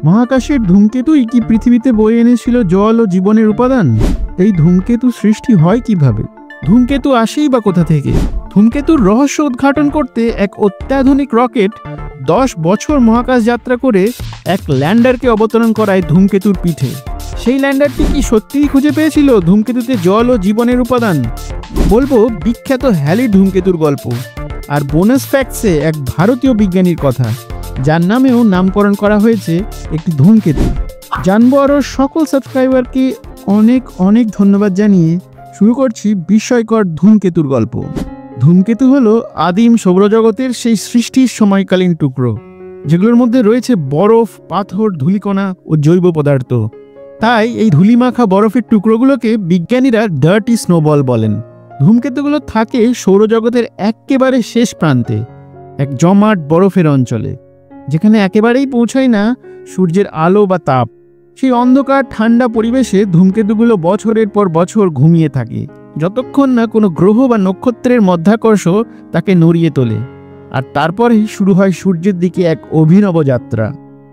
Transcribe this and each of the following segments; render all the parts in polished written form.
মহাকাশের ধূমকেতুই কি পৃথিবীতে বয়ে এনেছিল জল ও জীবনের উপাদান? এই ধূমকেতু সৃষ্টি হয় কিভাবে? ধূমকেতু আসেই বা কোথা থেকে? ধূমকেতুর রহস্য উদ্ঘাটন করতে এক অত্যাধুনিক রকেট 10 বছর মহাকাশ যাত্রা করে এক ল্যান্ডারকে অবতরণ করায় ধূমকেতুর পিঠে। সেই ল্যান্ডারটি কি সত্যিই খুঁজে পেয়েছিল ধূমকেতুতে জল ও জীবনের উপাদান? বলবো বিখ্যাত হ্যালি ধূমকেতুর গল্প, আর বোনাস ফ্যাক্টসে এক ভারতীয় বিজ্ঞানীর কথা, যার নামেও নামকরণ করা হয়েছে একটি ধূমকেতু। জানবো আরও সকল সাবস্ক্রাইবারকে অনেক অনেক ধন্যবাদ জানিয়ে শুরু করছি বিস্ময়কর ধূমকেতুর গল্প। ধূমকেতু হলো আদিম সৌরজগতের সেই সৃষ্টির সময়কালীন টুকরো, যেগুলোর মধ্যে রয়েছে বরফ, পাথর, ধূলিকণা ও জৈব পদার্থ। তাই এই ধূলিমাখা বরফের টুকরোগুলোকে বিজ্ঞানীরা ডার্টি স্নোবল বলেন। ধূমকেতুগুলো থাকে সৌরজগতের একেবারে শেষ প্রান্তে, এক জমাট বরফের অঞ্চলে, যেখানে একেবারেই পৌঁছায় না সূর্যের আলো বা তাপ। সেই অন্ধকার ঠান্ডা পরিবেশে ধূমকেতুগুলো বছরের পর বছর ঘুমিয়ে থাকে, যতক্ষণ না কোনো গ্রহ বা নক্ষত্রের মধ্যাকর্ষ তাকে নড়িয়ে তোলে। আর তারপরেই শুরু হয় সূর্যের দিকে এক অভিনব যাত্রা।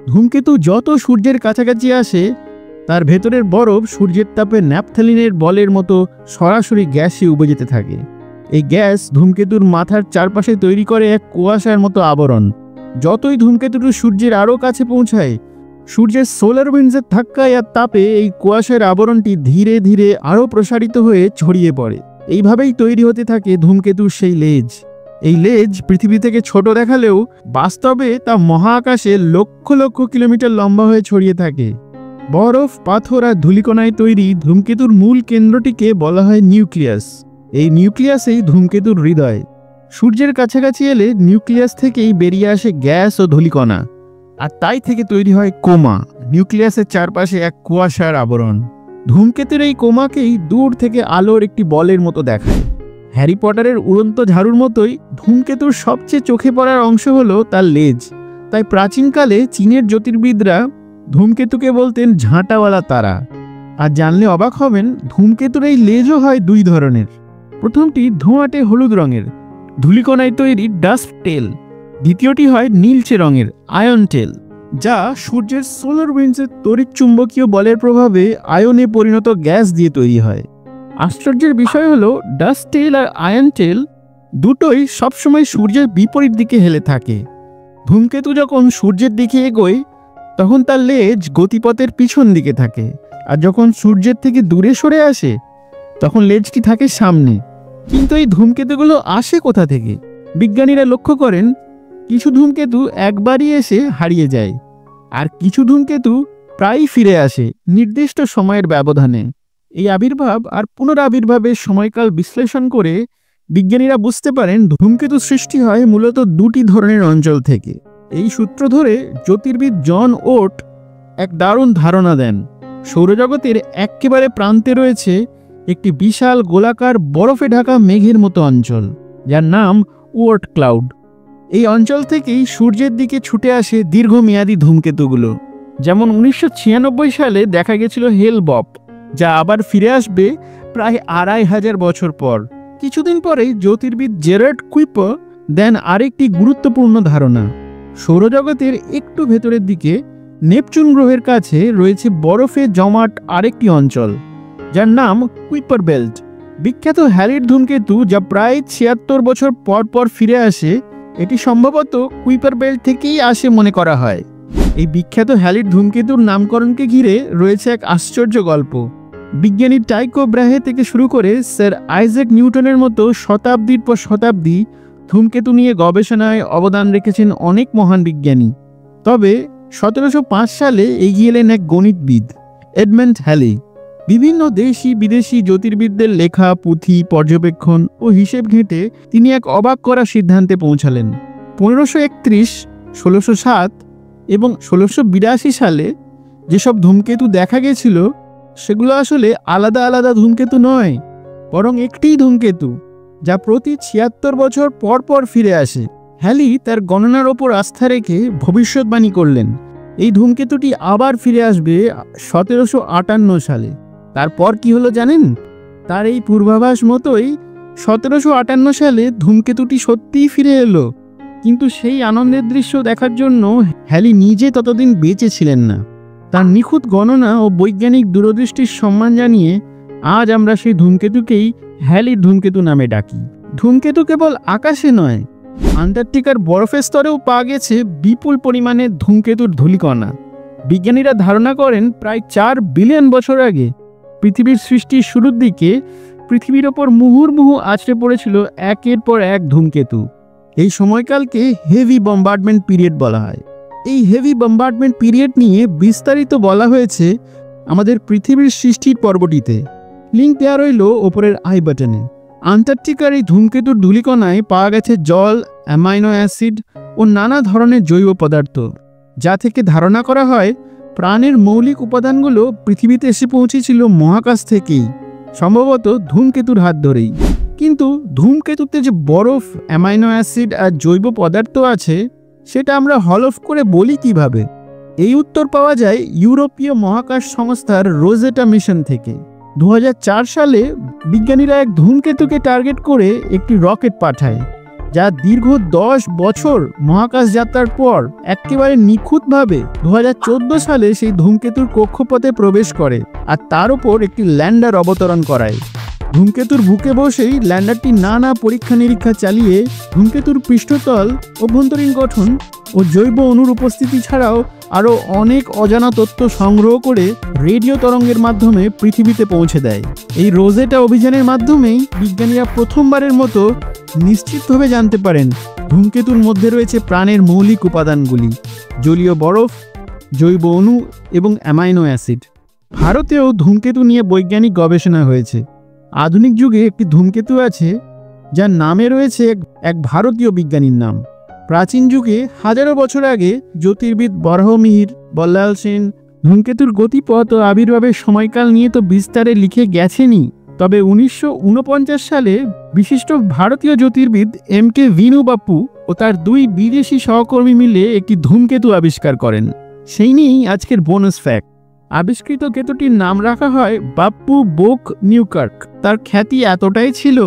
ধূমকেতু যত সূর্যের কাছাকাছি আসে, তার ভেতরের বরফ সূর্যের তাপে ন্যাপথ্যালিনের বলের মতো সরাসরি গ্যাসে উবে যেতে থাকে। এই গ্যাস ধূমকেতুর মাথার চারপাশে তৈরি করে এক কুয়াশার মতো আবরণ। যতই ধূমকেতুটি সূর্যের আরও কাছে পৌঁছায়, সূর্যের সোলার উইন্ডসের ধাক্কায় আর তাপে এই কুয়াশার আবরণটি ধীরে ধীরে আরও প্রসারিত হয়ে ছড়িয়ে পড়ে। এইভাবেই তৈরি হতে থাকে ধূমকেতুর সেই লেজ। এই লেজ পৃথিবী থেকে ছোট দেখালেও বাস্তবে তা মহাকাশে লক্ষ লক্ষ কিলোমিটার লম্বা হয়ে ছড়িয়ে থাকে। বরফ, পাথর আর ধূলিকণায় তৈরি ধূমকেতুর মূল কেন্দ্রটিকে বলা হয় নিউক্লিয়াস। এই নিউক্লিয়াসেই ধূমকেতুর হৃদয়। সূর্যের কাছাকাছি এলে নিউক্লিয়াস থেকেই বেরিয়ে আসে গ্যাস ও ধূলিকণা, আর তাই থেকে তৈরি হয় কোমা, নিউক্লিয়াসের চারপাশে এক কুয়াশার আবরণ। ধূমকেতুর এই কোমাকেই দূর থেকে আলোর একটি বলের মতো দেখায়। হ্যারি পটারের উড়ন্ত ঝাড়ুর মতোই ধূমকেতুর সবচেয়ে চোখে পড়ার অংশ হলো তার লেজ। তাই প্রাচীনকালে চীনের জ্যোতির্বিদরা ধূমকেতুকে বলতেন ঝাঁটাওয়ালা তারা। আর জানলে অবাক হবেন, ধূমকেতুর এই লেজও হয় দুই ধরনের। প্রথমটি ধোঁয়াটে হলুদ রঙের, ধূলিকণায় তৈরি ডাস্ট টেল। দ্বিতীয়টি হয় নীলচে রঙের, আয়ন টেল, যা সূর্যের সোলার উইন্ডসের তড়িৎচুম্বকীয় বলের প্রভাবে আয়নে পরিণত গ্যাস দিয়ে তৈরি হয়। আশ্চর্যের বিষয় হলো, ডাস্ট টেল আর আয়ন টেল দুটোই সবসময় সূর্যের বিপরীত দিকে হেলে থাকে। ধূমকেতু যখন সূর্যের দিকে এগোয়, তখন তার লেজ গতিপথের পিছন দিকে থাকে, আর যখন সূর্যের থেকে দূরে সরে আসে, তখন লেজটি থাকে সামনে। কিন্তু এই ধূমকেতুগুলো আসে কোথা থেকে? বিজ্ঞানীরা লক্ষ্য করেন, কিছু ধূমকেতু একবারই এসে হারিয়ে যায়, আর কিছু ধূমকেতু প্রায়ই ফিরে আসে নির্দিষ্ট সময়ের ব্যবধানে। এই আবির্ভাব আর পুনরাবির্ভাবের সময়কাল বিশ্লেষণ করে বিজ্ঞানীরা বুঝতে পারেন ধূমকেতু সৃষ্টি হয় মূলত দুটি ধরনের অঞ্চল থেকে। এই সূত্র ধরে জ্যোতির্বিদ জন ওট এক দারুণ ধারণা দেন। সৌরজগতের একেবারে প্রান্তে রয়েছে একটি বিশাল গোলাকার বরফে ঢাকা মেঘের মতো অঞ্চল, যার নাম ওর্ট ক্লাউড। এই অঞ্চল থেকেই সূর্যের দিকে ছুটে আসে দীর্ঘমেয়াদী ধূমকেতুগুলো। যেমন 1996 সালে দেখা গেছিল হেল-বপ, যা আবার ফিরে আসবে প্রায় 2500 বছর পর। কিছুদিন পরেই জ্যোতির্বিদ জেরার্ড কুইপার দেন আরেকটি গুরুত্বপূর্ণ ধারণা। সৌরজগতের একটু ভেতরের দিকে নেপচুন গ্রহের কাছে রয়েছে বরফে জমাট আরেকটি অঞ্চল, যার নাম কুইপার বেল্ট। বিখ্যাত হ্যালির ধূমকেতু, যা প্রায় 76 বছর পর পর ফিরে আসে, এটি সম্ভবত কুইপার বেল্ট থেকেই আসে মনে করা হয়। এই বিখ্যাত হ্যালির ধূমকেতুর নামকরণকে ঘিরে রয়েছে এক আশ্চর্য গল্প। বিজ্ঞানী টাইকো ব্রাহে থেকে শুরু করে স্যার আইজ্যাক নিউটনের মতো শতাব্দীর পর শতাব্দী ধূমকেতু নিয়ে গবেষণায় অবদান রেখেছেন অনেক মহান বিজ্ঞানী। তবে 1705 সালে এগিয়ে এলেন এক গণিতবিদ, এডমন্ড হ্যালি। বিভিন্ন দেশি বিদেশি জ্যোতির্বিদদের লেখা পুঁথি, পর্যবেক্ষণ ও হিসেব ঘেঁটে তিনি এক অবাক করা সিদ্ধান্তে পৌঁছালেন। 1531, 1607 এবং 1682 সালে যেসব ধূমকেতু দেখা গেছিল, সেগুলো আসলে আলাদা আলাদা ধূমকেতু নয়, বরং একটিই ধূমকেতু, যা প্রতি 76 বছর পর পর ফিরে আসে। হ্যালি তার গণনার ওপর আস্থা রেখে ভবিষ্যৎবাণী করলেন, এই ধূমকেতুটি আবার ফিরে আসবে 1758 সালে। তারপর কি হলো জানেন? তার এই পূর্বাভাস মতোই 1758 সালে ধূমকেতুটি সত্যিই ফিরে এলো। কিন্তু সেই আনন্দের দৃশ্য দেখার জন্য হ্যালি নিজে ততদিন বেঁচে ছিলেন না। তার নিখুঁত গণনা ও বৈজ্ঞানিক দূরদৃষ্টির সম্মান জানিয়ে আজ আমরা সেই ধূমকেতুকেই হ্যালির ধূমকেতু নামে ডাকি। ধূমকেতু কেবল আকাশে নয়, আন্টার্কটিকার বরফের স্তরেও পাওয়া গেছে বিপুল পরিমাণে ধূমকেতুর ধূলিকণা। বিজ্ঞানীরা ধারণা করেন প্রায় 4 বিলিয়ন বছর আগে পৃথিবীর সৃষ্টির শুরুর দিকে পৃথিবীর ওপর মুহুর্মুহু আছড়ে পড়েছিল একের পর এক ধূমকেতু। এই সময়কালকে হেভি বম্বার্ডমেন্ট পিরিয়ড বলা হয়। এই হেভি বম্বার্ডমেন্ট পিরিয়ড নিয়ে বিস্তারিত বলা হয়েছে আমাদের পৃথিবীর সৃষ্টির পর্বটিতে। লিঙ্ক দেওয়া রইল ওপরের আই বাটনে। আন্টার্কটিকার এই ধূমকেতুর ধূলিকণায় পাওয়া গেছে জল, অ্যামাইনো অ্যাসিড ও নানা ধরনের জৈব পদার্থ, যা থেকে ধারণা করা হয় প্রাণের মৌলিক উপাদানগুলো পৃথিবীতে এসে পৌঁছেছিল মহাকাশ থেকেই, সম্ভবত ধূমকেতুর হাত ধরেই। কিন্তু ধূমকেতুতে যে বরফ, অ্যামাইনো অ্যাসিড আর জৈব পদার্থ আছে সেটা আমরা হলফ করে বলি কিভাবে? এই উত্তর পাওয়া যায় ইউরোপীয় মহাকাশ সংস্থার রোজেটা মিশন থেকে। 2004 সালে বিজ্ঞানীরা এক ধূমকেতুকে টার্গেট করে একটি রকেট পাঠায়, যা দীর্ঘ 10 বছর মহাকাশ যাত্রার পর একেবারে নিখুঁতভাবে 2014 সালে সেই ধূমকেতুর কক্ষপথে প্রবেশ করে আর তার উপর একটি ল্যান্ডার অবতরণ করায়। ধূমকেতুর বুকে বসেই ল্যান্ডারটি নানা পরীক্ষা নিরীক্ষা চালিয়ে ধূমকেতুর পৃষ্ঠতল, অভ্যন্তরীণ গঠন ও জৈব অণুর উপস্থিতি ছাড়াও আরও অনেক অজানা তথ্য সংগ্রহ করে রেডিও তরঙ্গের মাধ্যমে পৃথিবীতে পৌঁছে দেয়। এই রোজেটা অভিযানের মাধ্যমেই বিজ্ঞানীরা প্রথমবারের মতো নিশ্চিতভাবে জানতে পারেন ধূমকেতুর মধ্যে রয়েছে প্রাণের মৌলিক উপাদানগুলি: জলীয় বরফ, জৈব অণু এবং অ্যামাইনো অ্যাসিড। ভারতেও ধূমকেতু নিয়ে বৈজ্ঞানিক গবেষণা হয়েছে। আধুনিক যুগে একটি ধূমকেতু আছে যার নামে রয়েছে এক ভারতীয় বিজ্ঞানীর নাম। প্রাচীন যুগে হাজারো বছর আগে জ্যোতির্বিদ বরাহমিহির, বল্লাল সেন ধূমকেতুর গতিপথ ও আবির্ভাবের সময়কাল নিয়ে তো বিস্তারে লিখে গেছেনই, তবে 1949 সালে বিশিষ্ট ভারতীয় জ্যোতির্বিদ এম.কে. ভিনু বাপ্পু ও তার 2 বিদেশি সহকর্মী মিলে একটি ধূমকেতু আবিষ্কার করেন। সেই নিয়েই আজকের বোনাস ফ্যাক্ট। আবিষ্কৃত কেতুটির নাম রাখা হয় বাপ্পু বোক নিউকার্ক। তার খ্যাতি এতটাই ছিল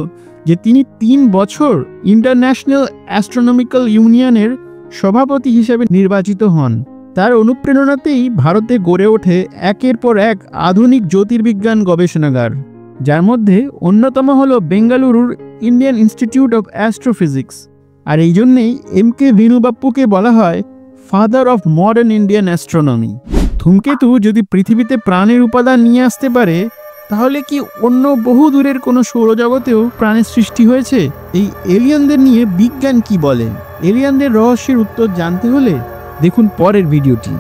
যে তিনি 3 বছর ইন্টারন্যাশনাল অ্যাস্ট্রোনমিক্যাল ইউনিয়নের সভাপতি হিসেবে নির্বাচিত হন। তার অনুপ্রেরণাতেই ভারতে গড়ে ওঠে একের পর এক আধুনিক জ্যোতির্বিজ্ঞান গবেষণাগার, যার মধ্যে অন্যতম হল বেঙ্গালুরুর ইন্ডিয়ান ইনস্টিটিউট অফ অ্যাস্ট্রোফিজিক্স। আর এই জন্যেই এম.কে. ভিনু বাপ্পুকে বলা হয় father of modern Indian astronomy. ধূমকেতু যদি পৃথিবীতে প্রাণের উপাদান নিয়ে আসতে পারে, তাহলে কি অন্য বহু দূরের কোনো সৌরজগতেও প্রাণের সৃষ্টি হয়েছে? এই এলিয়েনদের নিয়ে বিজ্ঞান কি বলে? এলিয়েনদের রহস্যের উত্তর জানতে হলে দেখুন পরের ভিডিওটি।